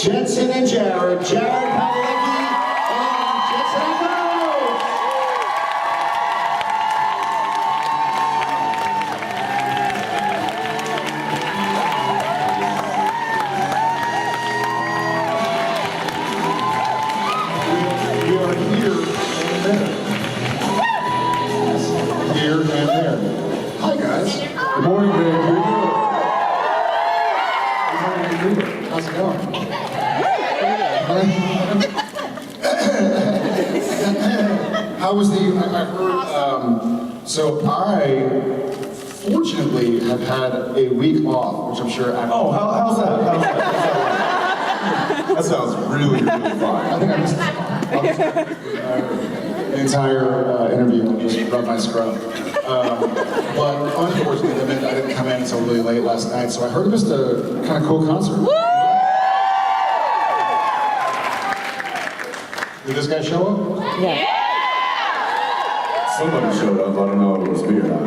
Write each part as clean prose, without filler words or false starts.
Jensen and Jared Padalecki and Jensen Rose. We are here and there. Here and there. Hi guys. Good morning, man. How's it going? How was the, I heard, so I fortunately have had a week off, which I'm sure Oh, how's that? How's that? That sounds really, really fun. I think I missed the entire interview and just rubbed my scrub. But unfortunately, that meant I didn't come in until really late last night, so I heard it was a kind of cool concert. Did this guy show up? Yeah. Somebody showed up, I don't know if it was me or not.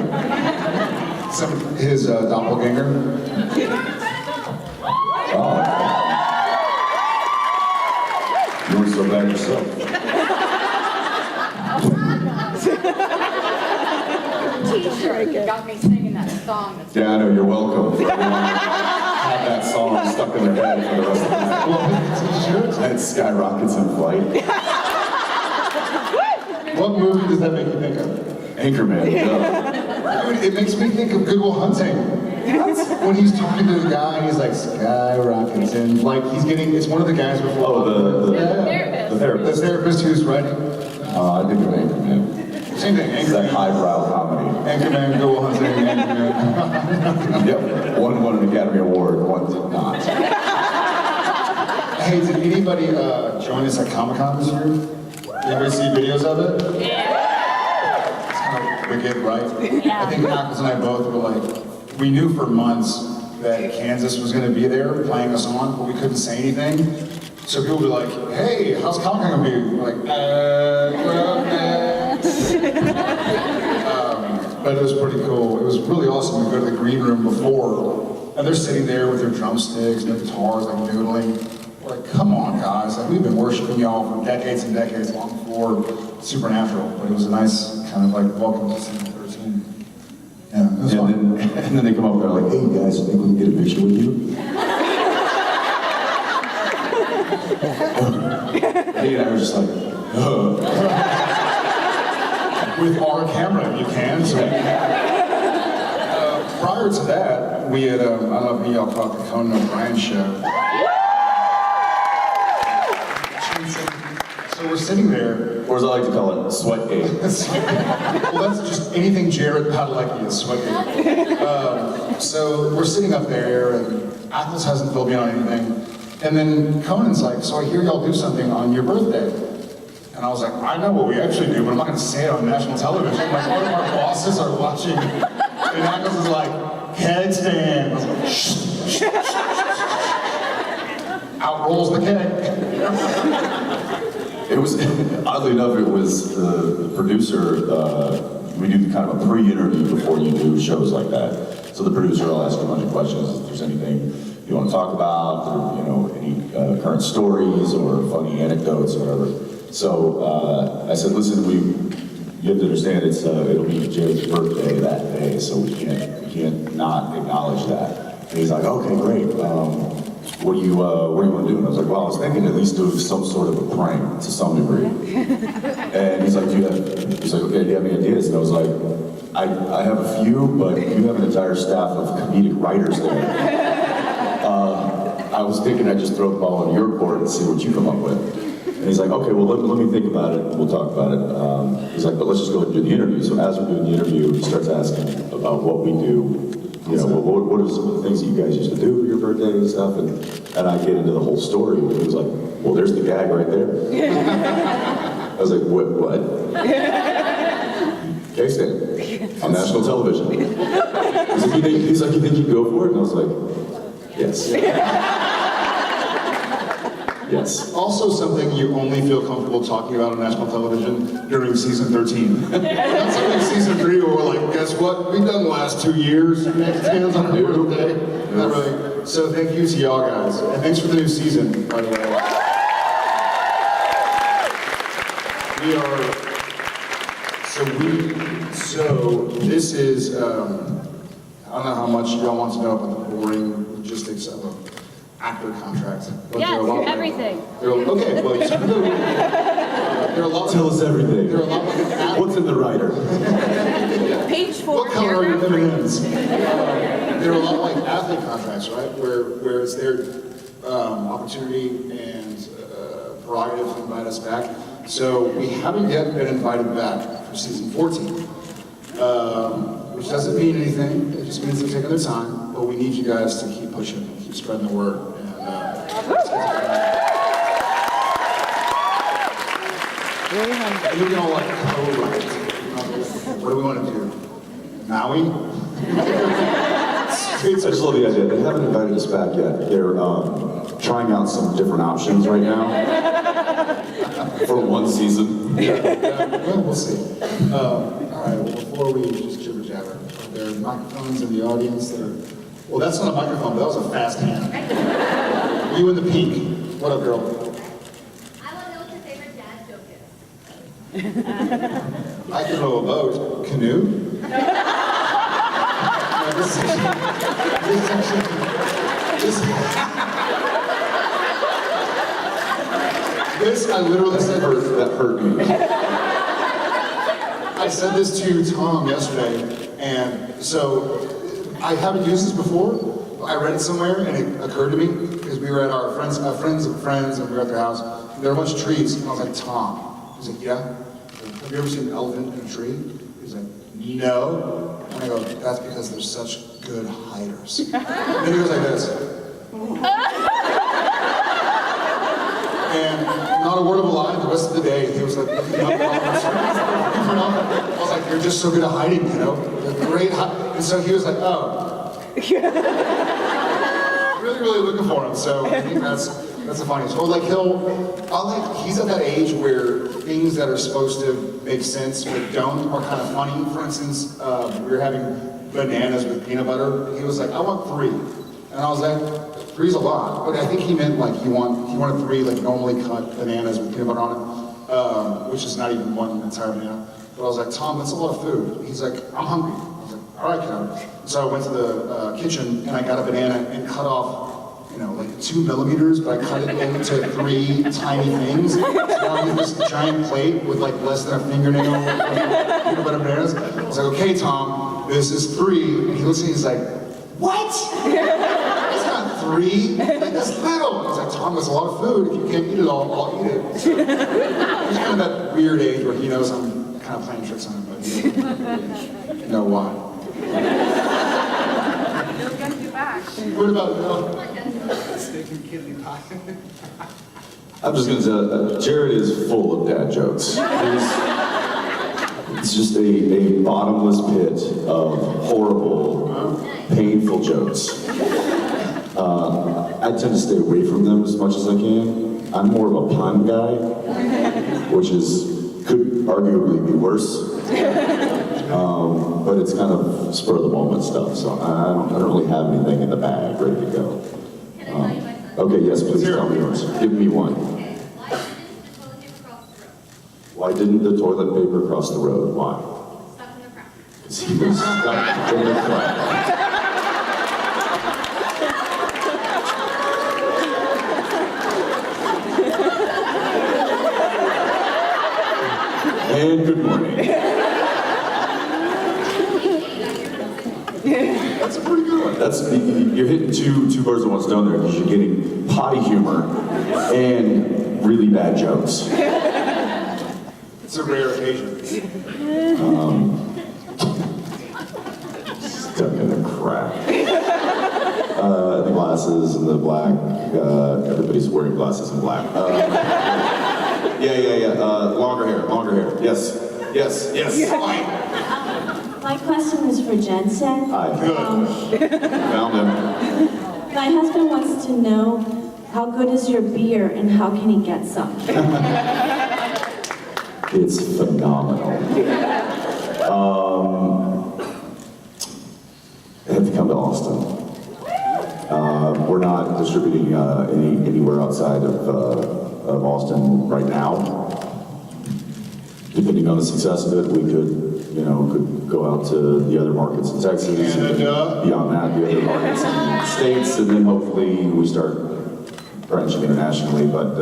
His doppelganger. Oh. You were so bad yourself. T-shirt. You got me singing that song. Yeah, I know, you're welcome. Have that song stuck in their head for the rest of the night. Well, And skyrockets in flight. what movie does that make you think of? Anchorman, yeah. Dude, it makes me think of Good Will Hunting. When he's talking to the guy and he's like, skyrockets in, like he's getting, it's one of the guys before. Oh, the The therapist. therapist who's writing. I think of Anchorman. Same thing, It's that Anchorman. highbrow comedy. Anchorman, Good Will Hunting, Anchorman. Yep, one won an Academy Award, one did not. Hey, did anybody join us at Comic-Con this year? Did anybody see videos of it? Yeah. It's kind of wicked, right? Yeah. I think Knuckles and I both were like, we knew for months that Kansas was going to be there playing us on, but we couldn't say anything. So people would be like, hey, how's Comic-Con going to be? We're like, but it was pretty cool. It was really awesome to go to the green room before, and they're sitting there with their drumsticks and their guitars, like noodling. We're like, come on, guys. Like, we've been worshiping y'all for decades and decades, long before Supernatural. But it was a nice kind of like welcome to season 13. Yeah, it was fun. And then they come up and they're like, hey guys, think we can get a picture with you? Hey, and I was just like, With our camera, you can. So prior to that, we had, I don't know if y'all caught the Conan O'Brien show. So we're sitting there. or as I like to call it, Sweatgate. Well, that's just anything Jared Padalecki is sweating. So we're sitting up there, and Ackles hasn't filled me on anything. And then Conan's like, so I hear y'all do something on your birthday. And I was like, I know what we actually do, but I'm not going to say it on national television. Like, one of our bosses are watching, and Ackles is like, headstand. I was like, shh, shh, shh, shh. Out rolls the keg. It was, oddly enough, it was the producer, we do kind of a pre-interview before you do shows like that. So the producer will ask you a bunch of questions, if there's anything you want to talk about, or, you know, any current stories or funny anecdotes or whatever. So I said, listen, you have to understand it'll be Jared's birthday that day, so we can't not acknowledge that. And he's like, okay, great. What do you want to do? And I was like, well, I was thinking at least do some sort of a prank to some degree. And he's like, okay, do you have any ideas? And I was like, I have a few, but you have an entire staff of comedic writers there. I was thinking I'd just throw the ball in your court and see what you come up with. And he's like, okay, well, let me think about it, we'll talk about it. He's like, but let's just go ahead and do the interview. So as we're doing the interview, he starts asking about what we do. You know, what are some of the things that you guys used to do for your birthday and stuff? And I get into the whole story. And he was like, well, there's the gag right there. I was like, what? K-Stand. On national television. He's like, you think you'd go for it? And I was like, yes. Yes. Also something you only feel comfortable talking about on national television during season 13. Not something season 3 where we're like, guess what? We've done the last 2 years. Next hands on our birthday. Not really. So thank you to y'all guys, and thanks for the new season, by the way. So this is, I don't know how much y'all want to know about the boring logistics of an actor contract. But Yes, there are a lot everything. Okay, well, there are a lot. Tell us everything. There are a lot of What's in the writer? Page 4, What color are your paragraph 3. M&Ms? There are a lot like athlete contracts, right? Where it's their opportunity and prerogative to invite us back. So we haven't yet been invited back for season 14, which doesn't mean anything. It just means they're taking their time. But we need you guys to keep pushing, and keep spreading the word. And and you're gonna like co-write. What do we want to do? Maui? I just love the idea. They haven't invited us back yet. They're trying out some different options right now for one season. Well, we'll see. All right, well, before we just jibber jabber, are there microphones in the audience that are... Well, that's not a microphone, but that was a fast hand. You in the pink. What up, girl? I want to know what your favorite dad joke is. I can row a boat. Canoe? No, this is actually... This, I literally said... That hurt me. I said this to Tom yesterday, and so I haven't used this before. I read it somewhere, and it occurred to me because we were at our friends of friends, and we were at their house. And there were a bunch of trees, and I was like, Tom. He's like, yeah. Have you ever seen an elephant in a tree? He's like, no. And I go, that's because they're such good hiders. And then he goes like this. And not a word of a lie, the rest of the day, he was like, I was like, you're just so good at hiding, you know? You're great and so he was like, oh. Really, really looking for him, so I think that's the funniest. Or like he's at that age where things that are supposed to make sense but don't are kind of funny. For instance, we were having bananas with peanut butter. He was like, I want 3. And I was like, 3's a lot, but I think he meant like he wanted 3 like normally cut bananas with peanut butter on it, which is not even one entire banana. But I was like, Tom, that's a lot of food. He's like, I'm hungry. I was like, all right, kiddo. So I went to the kitchen and I got a banana and cut off, like 2 millimeters, but I cut it into 3 tiny things. So now I have this giant plate with like less than a fingernail of peanut butter bananas. I was like, okay, Tom, this is 3. And he looks at me, he's like, what? 3? Like, that's little. He's like, Tom, that's a lot of food. If you can't eat it all, I'll eat it. So, he's kind of that weird age where he knows I'm kind of playing tricks on him, but he doesn't know why. He'll get you back. What about Steak and kidney pie. I'm just going to say, Jared is full of dad jokes. It's just a bottomless pit of horrible, painful jokes. I tend to stay away from them as much as I can. I'm more of a pun guy, which could arguably be worse. But it's kind of spur of the moment stuff, so I don't really have anything in the bag ready to go. Can I tell you my son? Okay, yes, please tell me yours. Give me one. Okay. Why didn't the toilet paper cross the road? Why didn't the toilet paper cross the road? Why? Stuck in the crack. Because he was stuck in the crack. And good morning. That's a pretty good one. You're hitting two birds with one stone there because you're getting potty humor and really bad jokes. It's a rare occasion. Stuck in the crack. The glasses and the black. Everybody's wearing glasses in black. Yeah. Longer hair. Yes. My question is for Jensen. Hi. Found him. My husband wants to know how good is your beer and how can he get some? It's phenomenal. I have to come to Austin. We're not distributing anywhere outside of Austin right now. Depending on the success of it, we could go out to the other markets in Texas. Canada. Beyond that, the other markets in the States, and then hopefully we start branching internationally. But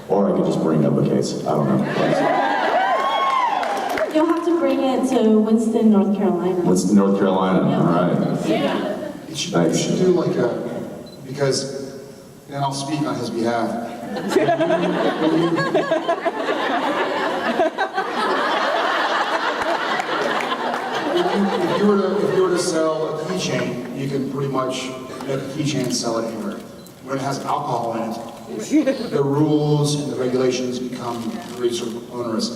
or I could just bring up a case. I don't know. You'll have to bring it to Winston, North Carolina. Winston, North Carolina. All right. You should do like because, and I'll speak on his behalf. If you were to sell a keychain, you can pretty much make a keychain sell it anywhere. When it has alcohol in it, the rules and the regulations become very sort of onerous.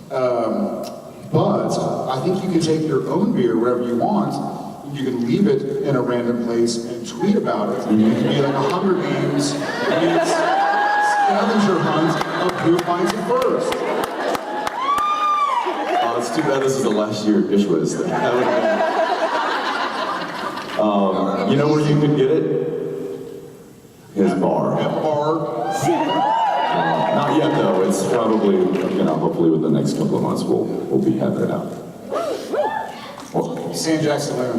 But I think you can take your own beer wherever you want. You can leave it in a random place and tweet about it. It can be like 100 memes. It means scavenger hunt of who finds it first. It's too bad this is the last year of Dish Wiz. You know where you could get it? His bar. At the bar. Not yet though. It's probably, hopefully within the next couple of months we'll be having it out. Well, San Jackson Loon,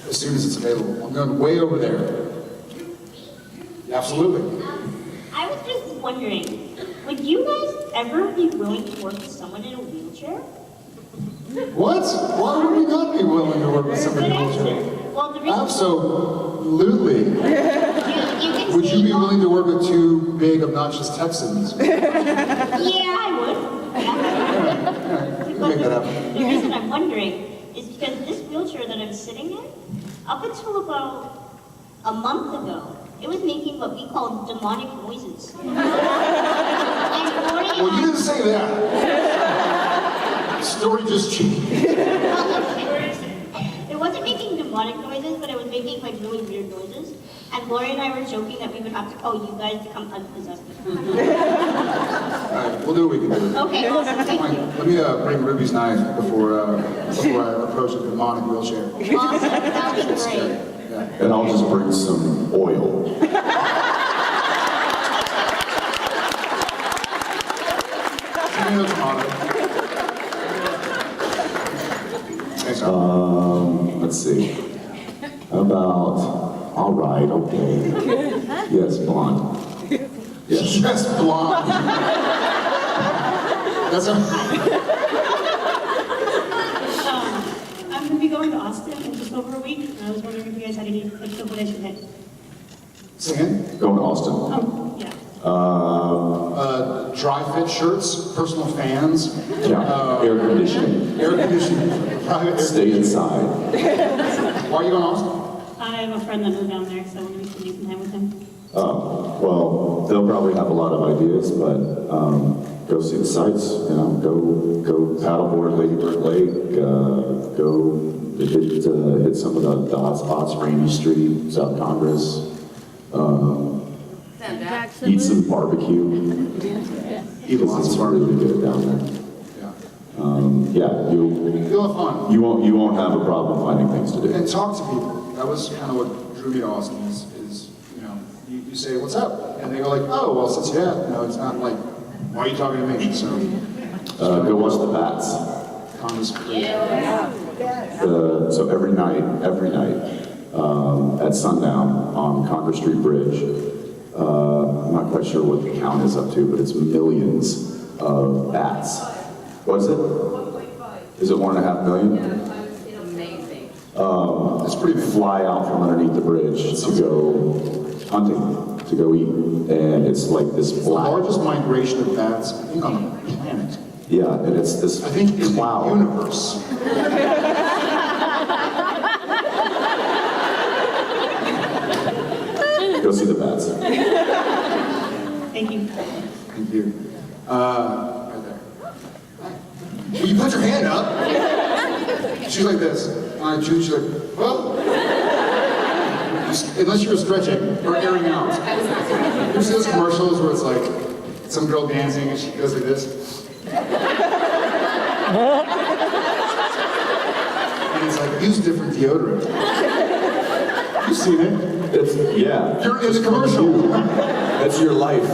as soon as it's available. I'm going way over there. Absolutely. I was just wondering, would you guys ever be willing to work with someone in a wheelchair? What? Why would we not be willing to work with somebody in a wheelchair? Well, the reason Absolutely. you can Would you see be willing to work with two big, obnoxious Texans? Yeah, I would. Yeah. We'll make that happen. The reason I'm wondering is because this wheelchair that I'm sitting in, up until about a month ago, it was making what we call demonic noises. Well, you didn't say that. The story just changed. It wasn't making demonic noises, but it was making like really weird noises. And Lori and I were joking that we would have to call you guys to come unpossess me. All right, we'll do what we can do. Okay, awesome, thank Fine. you. Let me bring Ruby's knife before I approach a demonic wheelchair. Awesome, that would be great. Yeah. and I'll just bring some oil. Tomato, tomato. Thanks, Let's see. How about, all right, okay. Yes, blonde. Yes. Just blonde. That's a... I'm going to be going to Austin in just over a week, and I was wondering if you guys had any tips of what I should hit. Singing? Going to Austin. Oh, yeah. Dry fit shirts, personal fans. Yeah, air conditioning. Air conditioning. Private air Stay inside. Why are you going to Austin? I have a friend that moved down there, so I want to be spending some time with him. Well, they'll probably have a lot of ideas, but go see the sights. Go paddleboard Lady Bird Lake. Go hit some of the hot spots, Rainy Street, South Congress. Eat some barbecue. Eat lots It's of barbecue. really good down there. Yeah. You'll have fun. You won't have a problem finding things to do. And talk to people. That was kind of what drew me to Austin is you say, what's up? And they go like, oh, well, since you have, it's not like, why are you talking to me? So, Go watch the bats. Congress. So every night, at sundown on Congress Street Bridge, I'm not quite sure what the count is up to, but it's millions of bats. What is it? 1.5. Is it 1.5 million? It's amazing. That's pretty big. Fly out from underneath the bridge to go hunting, to go eat, and it's like this It's the black. largest migration of bats, I think, on the planet. Yeah, and it's this I think in the cloud. universe. Go see the bats. Thank you. Thank you. Right there. Will you put your hand up? She's like this. She's like, well. Unless you were stretching or airing out. You see those commercials where it's like some girl dancing and she goes like this? And it's like, use different deodorant. You've seen it. Yeah. You're in the commercial. That's your life.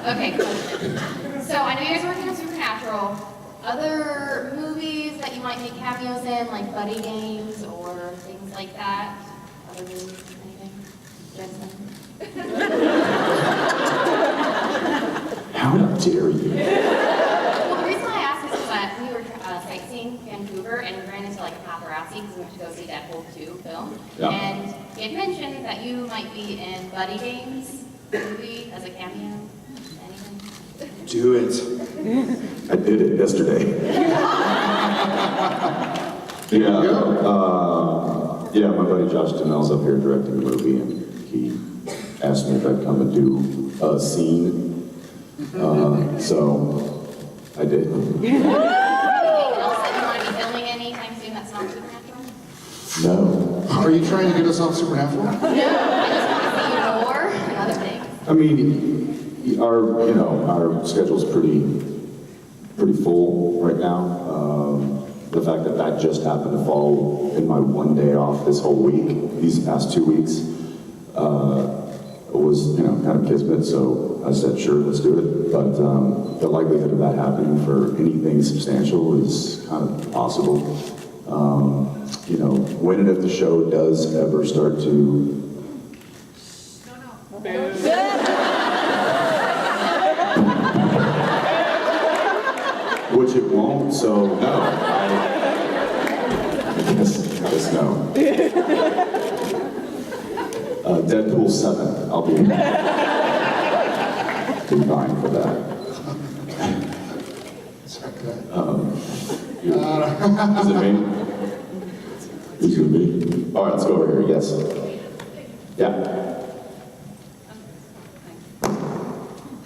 Okay, question. So I know you guys are working on Supernatural. Other movies that you might make cameos in, like buddy games or things like that? Other movies, anything? Jensen? How dare you? Well, the reason I asked is because we were sightseeing Vancouver and we ran into like a paparazzi because we went to go see Deadpool 2 film. Yeah. And he had mentioned that you might be in Buddy Games movie as a cameo. Anything? Do it. I did it yesterday. Yeah, my buddy Josh Dumel's up here directing the movie, and he asked me if I'd come and do a scene. So I did. Anything else that you want to be filming anytime soon that's not Supernatural? No. Are you trying to get us off Supernatural? No, I just want to see you more and other things. I mean, our schedule's pretty full right now. The fact that just happened to fall in my one day off this whole week, these past 2 weeks, was kind of kismet. So I said, sure, let's do it. But the likelihood of that happening for anything substantial is kind of possible. When and if the show does ever start to which it won't, so no. I guess no. Deadpool 7, I'll be fine for that. Sorry, go ahead. Is it me? Who's gonna be? All right, let's go over here, yes. Yeah.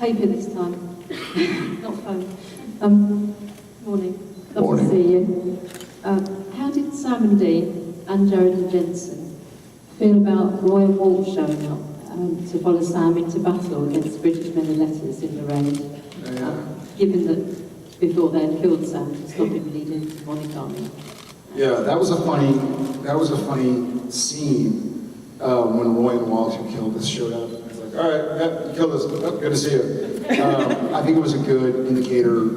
Paper this time, not phone. Morning. Lovely Morning. to see you. How did Sam and Dee and Jared and Jensen feel about Roy and Walt showing up to follow Sam into battle against British men and letters in the raid? Given that before they had killed Sam to stop him leading the demonic army. Yeah, that was a funny scene when Roy and Walt, who killed us, showed up. It's like, all right, yeah, you killed us. Oh, good to see you. I think it was a good indicator.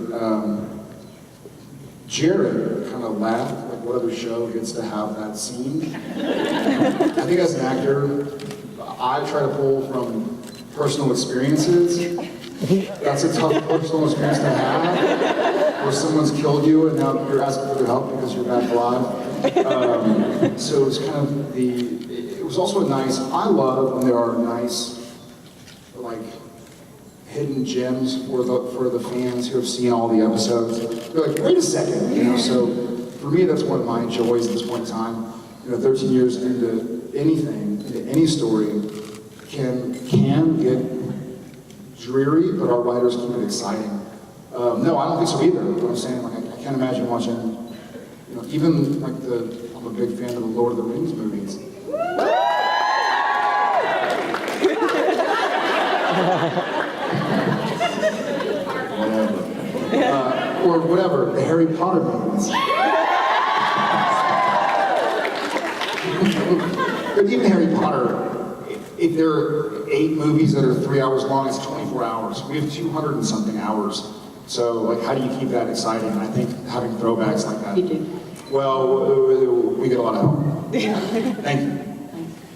Jared kind of laughed, like what other show gets to have that scene? I think as an actor, I try to pull from personal experiences. That's a tough personal experience to have, where someone's killed you and now you're asking for their help because you're back alive. So it was kind of it was also I love when there are nice, like, hidden gems for the fans who have seen all the episodes. They're like, wait a second, so for me that's one of my joys at this point in time. 13 years into anything, into any story, can get dreary, but our writers keep it exciting. No, I don't think so either. But I'm saying, like, I can't imagine watching, even like I'm a big fan of the Lord of the Rings movies. Or whatever, the Harry Potter movies. But even Harry Potter, if there are 8 movies that are 3 hours long, it's 24 hours. We have 200 and something hours. So, like, how do you keep that exciting? And I think having throwbacks like that. You do. Well, we get a lot of help. Thank you.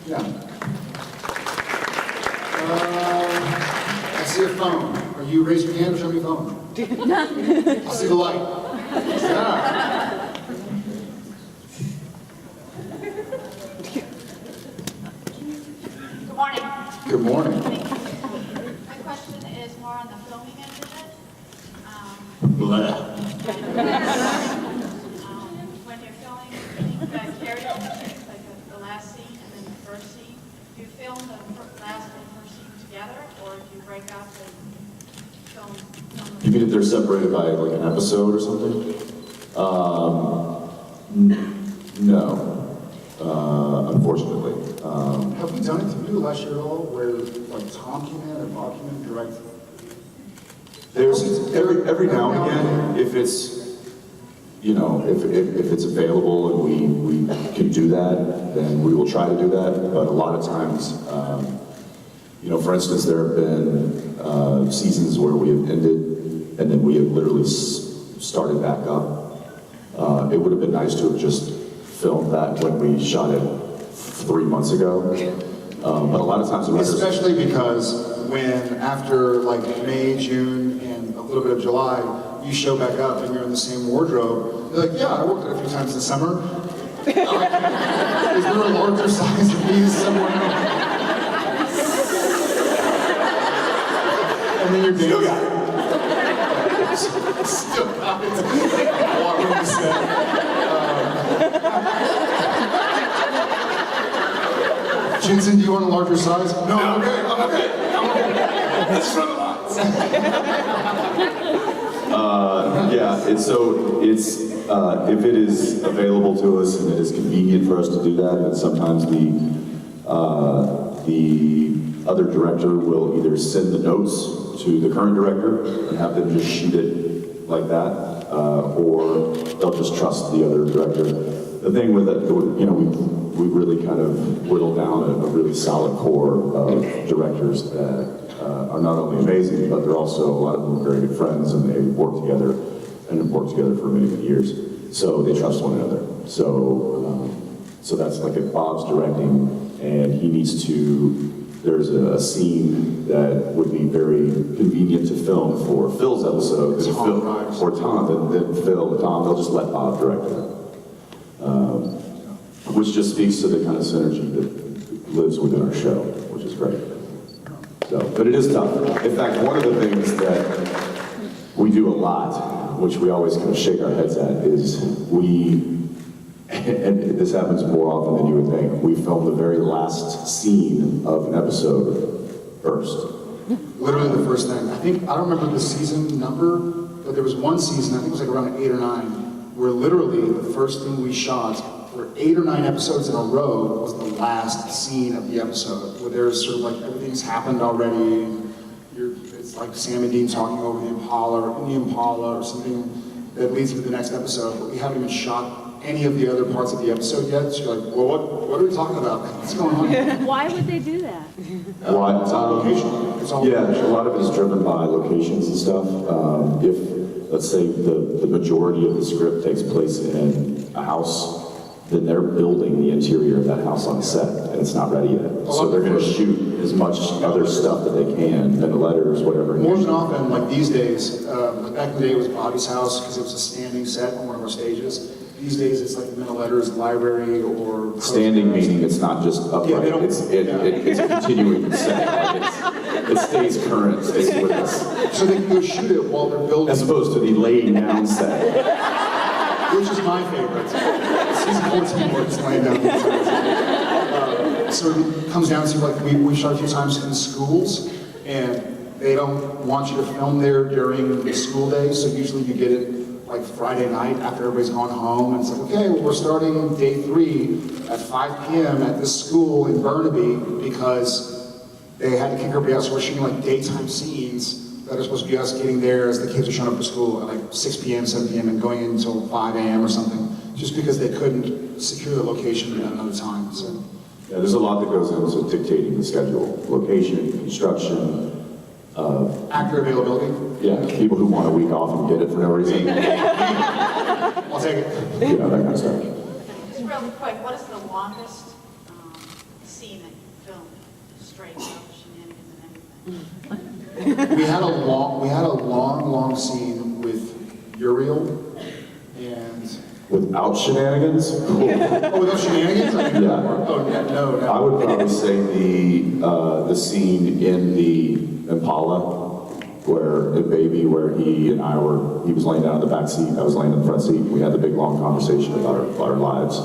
Yeah. I see a phone. Are you raise your hand or show me a phone? I see the light. Yeah. Good morning. Good morning. My question is more on the filming end of it. Blah. When you're filming Carrie, like the last scene and then the first scene, do you film the last and first scene together, or do you break up and film? You mean if they're separated by like an episode or something? No, unfortunately. Have we done it to you last year at all, where like Tom came in or Bob came in direct? There's every now and again, if it's you know, if it's available and we can do that, then we will try to do that. But a lot of times, you know, for instance, there have been seasons where we have ended and then we have literally started back up. It would have been nice to have just filmed that when we shot it 3 months ago. But a lot of times, Especially because when after like May, June, and a little bit of July, you show back up and you're in the same wardrobe, you're like, yeah, I worked it a few times this summer. Is there a larger size of these somewhere else? And then you're still got it. Still got it. Walk on the set. Jensen, do you want a larger size? No, I'm okay. I'm okay. I'm okay. That's from the lots. yeah, it's if it is available to us and it is convenient for us to do that, and sometimes the other director will either send the notes to the current director and have them just shoot it like that, or they'll just trust the other director. The thing with it, you know, we really kind of whittle down a really solid core of directors that are not only amazing, but they're also, a lot of them are very good friends, and they work together and have worked together for many, many years. So they trust one another. So that's like if Bob's directing and he needs to, there's a scene that would be very convenient to film for Phil's episode, or Tom, then Tom, they'll just let Bob direct it. Which just speaks to the kind of synergy that lives within our show, which is great. So, but it is tough. In fact, one of the things that we do a lot, which we always kind of shake our heads at, is and this happens more often than you would think, we film the very last scene of an episode first. Literally the first thing. I don't remember the season number, but there was one season, I think it was like around 8 or 9, where literally the first thing we shot for 8 or 9 episodes in a row was the last scene of the episode, where there's sort of like everything's happened already. It's like Sam and Dean talking over the Impala or something that leads to the next episode, but we haven't even shot any of the other parts of the episode yet. So you're like, well, what are we talking about? What's going on? Why would they do that? Why? It's all location. A lot of it is driven by locations and stuff. If, let's say, the majority of the script takes place in a house, then they're building the interior of that house on set, and it's not ready yet. So they're going to shoot as much other stuff that they can, and the letters, whatever. More than often, like these days, like back in the day it was Bobby's house because it was a standing set on one of our stages. These days it's like the letters library or... Standing meaning it's not just upright, yeah, it's a continuing set. Like it stays current, stays with us. So they can go shoot it while they're building. As opposed to the laying down set. Which is my favorite. Season 14 where it's laying down. So it comes down to like, we shot a few times in schools, and they don't want you to film there during the school day, so usually you get it like Friday night after everybody's gone home, and it's like, okay, well, we're starting day 3 at 5 p.m. at this school in Burnaby because they had to kick everybody out, so we're shooting like daytime scenes that are supposed to be us getting there as the kids are showing up for school at like 6 p.m., 7 p.m. and going in until 5 a.m. or something, just because they couldn't secure the location at another time. So. Yeah, there's a lot that goes into dictating the schedule. Location, construction, actor availability. Yeah, people who want a week off and get it for no reason. I'll take it. You know, that kind of stuff. Just real quick, what is the longest scene that you filmed? Straight up shenanigans and everything. We had a long scene with Uriel and... Without shenanigans? Cool. Oh, without shenanigans? Yeah. Oh, no. I would probably say the scene in the Impala, where he was laying down in the back seat, I was laying in the front seat. We had the big long conversation about our lives.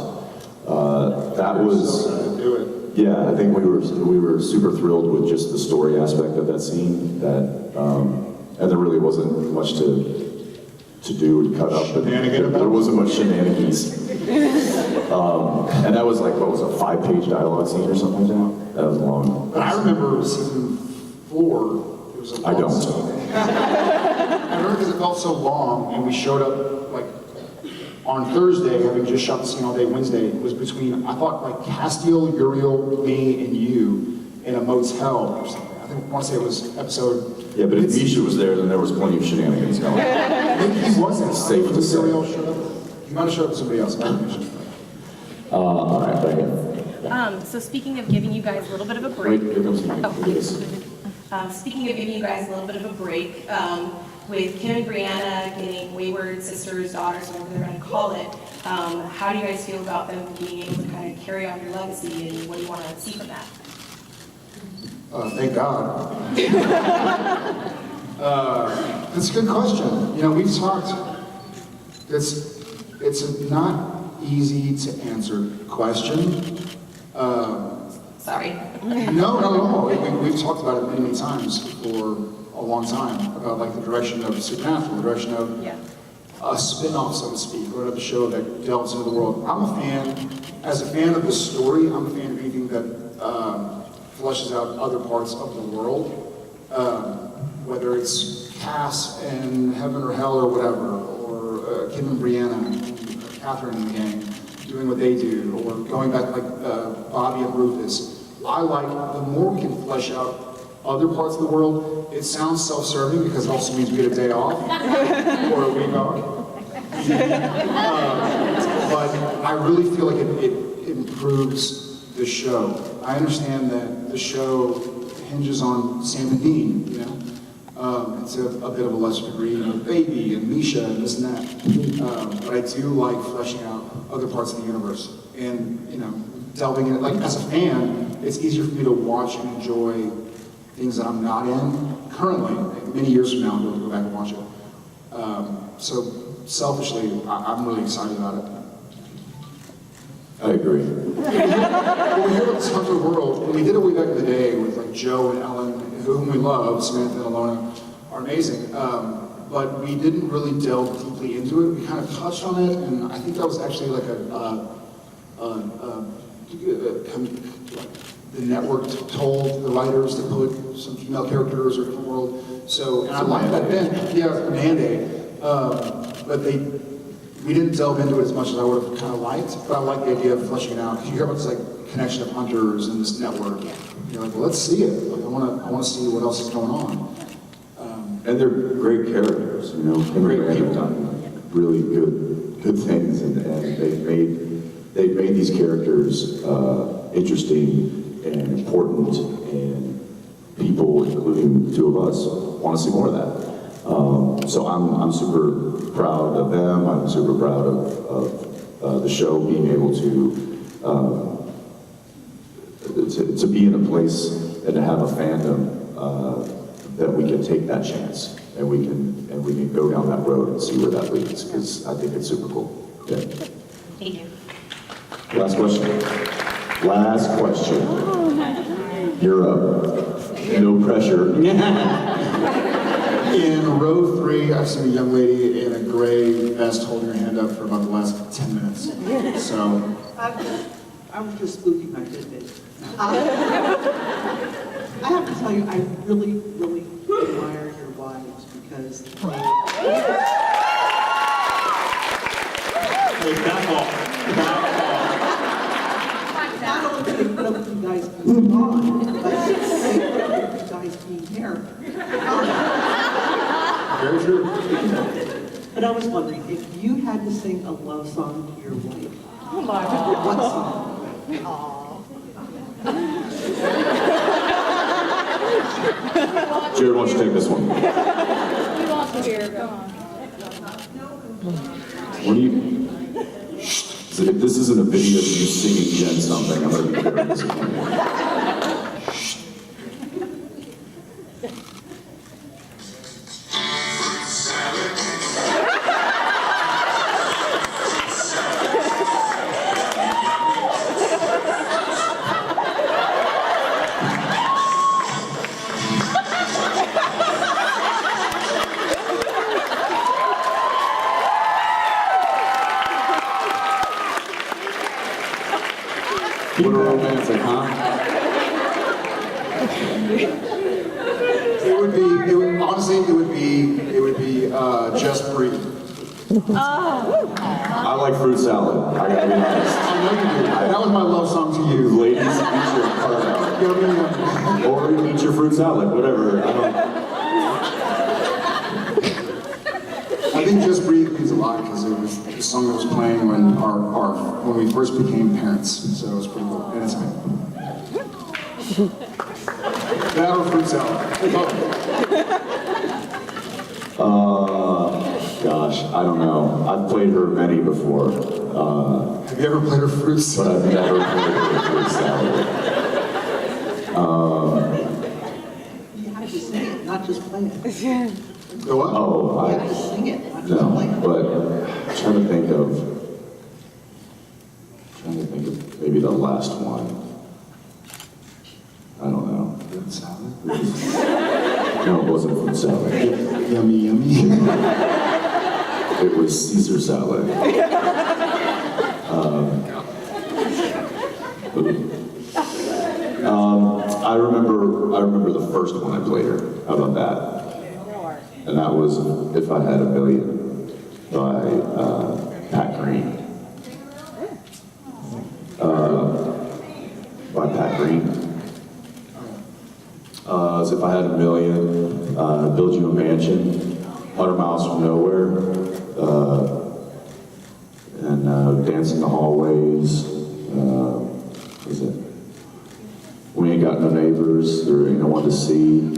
That was, do it. yeah, I think we were super thrilled with just the story aspect of that scene. And there really wasn't much to do to cut up. There wasn't much shenanigans. And that was like, what was it, a 5-page dialogue scene or something like that? That was long. But I remember season 4. It was a long I don't. scene. I remember because it felt so long, and we showed up like on Thursday, having just shot the scene all day Wednesday, was between, I thought, like Castiel, Uriel, me, and you in a motel or something. I want to say it was episode... Yeah, but if Misha was there, then there was plenty of shenanigans going on. Maybe he wasn't. Safe to say. Uriel showed up. He might have showed up with somebody else. All right, right here. So speaking of giving you guys a little bit of a Wait, break, here comes the speaking of giving you guys a little bit of a break, with Kim and Brianna getting wayward sisters, daughters, whatever they're going to call it, how do you guys feel about them being able to kind of carry on your legacy, and what do you want to see from that? Thank God. That's a good question. You know, we've talked, it's a not easy to answer question. Sorry. No. We've talked about it many times for a long time, about like the direction of Supernatural, the direction of a spin-off, so to speak, or another show that delves into the world. I'm a fan, as a fan of the story, I'm a fan of anything that fleshes out other parts of the world, whether it's Cass and Heaven or Hell or whatever, or Kim and Brianna, and Catherine and the gang doing what they do, or going back like Bobby and Rufus. I like, the more we can flesh out other parts of the world, it sounds self-serving because it also means we get a day off, or a week off. But I really feel like it improves the show. I understand that the show hinges on Sam and Dean, you know? It's a bit of a lesser degree, you know, Baby and Misha and this and that. But I do like fleshing out other parts of the universe. And, you know, delving in it. Like, as a fan, it's easier for me to watch and enjoy things that I'm not in currently. Many years from now, I'll be able to go back and watch it. So, selfishly, I'm really excited about it. I agree. When we hear about this Hunter world, when we did it way back in the day with like Joe and Ellen, whom we love, Samantha and Alona, are amazing. But we didn't really delve deeply into it. We kind of touched on it, and I think that was actually like the network told the writers to put some female characters or different world. So, and I like that then, mandate. But we didn't delve into it as much as I would have kind of liked, but I like the idea of fleshing it out. Because you hear about this like connection of hunters and this network. You're like, well, let's see it. Like, I want to see what else is going on. And they're great characters, you know. Great Kim people. have done really good things, and they've made these characters interesting and important, and people, including the two of us, want to see more of that. So I'm super proud of them. I'm super proud of the show being able to be in a place and to have a fandom that we can take that chance and we can go down that road and see where that leads, because I think it's super cool. Yeah. Thank you. Last question. You're up. No pressure. In row 3, I've seen a young lady in a gray vest holding her hand up for about the last 10 minutes. So, I was just spooky my Fitbit. I have to tell you, I really, really admire your wives because hey, back off. not only do they put up with you guys being on, but they put up with you guys being here. Very true. But I was wondering, if you had to sing a love song to your wife, what song? Jared, why don't you take this one? We lost the beer, come on. What do you... So if this isn't a video of you singing Jen something, I'm going to be very disappointed. What a romantic, huh? Honestly, it would be Just Breathe. I like fruit salad. I gotta be honest. I know you do. That was my love song to you. Ladies, eat your heart out. Or eat your fruit salad, whatever. I think Just Breathe means a lot because it was the song that was playing when when we first became parents. So it was pretty cool. And it's that or fruit salad. Gosh, I don't know. I've played her many before. Have you ever played her fruit But salad? I've never played her fruit salad. You have to sing it, not just play it. Go what? Oh, You have to sing it, not just no, play it. but I'm trying to think of maybe the last one. I don't know. Fruit salad? No, it wasn't fruit salad. Yummy, yummy. It was Caesar salad. I remember the first one I played her. How about that? And that was If I Had a Million by Pat Green. By Pat Green. As If I Had a Million, Build You a Mansion, 100 Miles from Nowhere, and Dance in the Hallways, what is it? We Ain't Got No Neighbors, There Ain't No One to See.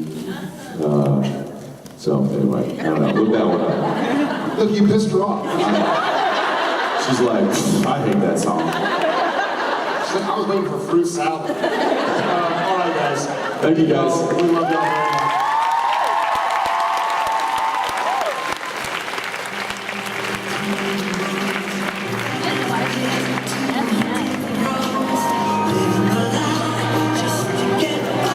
So anyway, I don't know, look that one up. Look, you pissed her off. She's like, I hate that song. I was waiting for fruit salad. All right, guys. Thank you guys. We love y'all very much.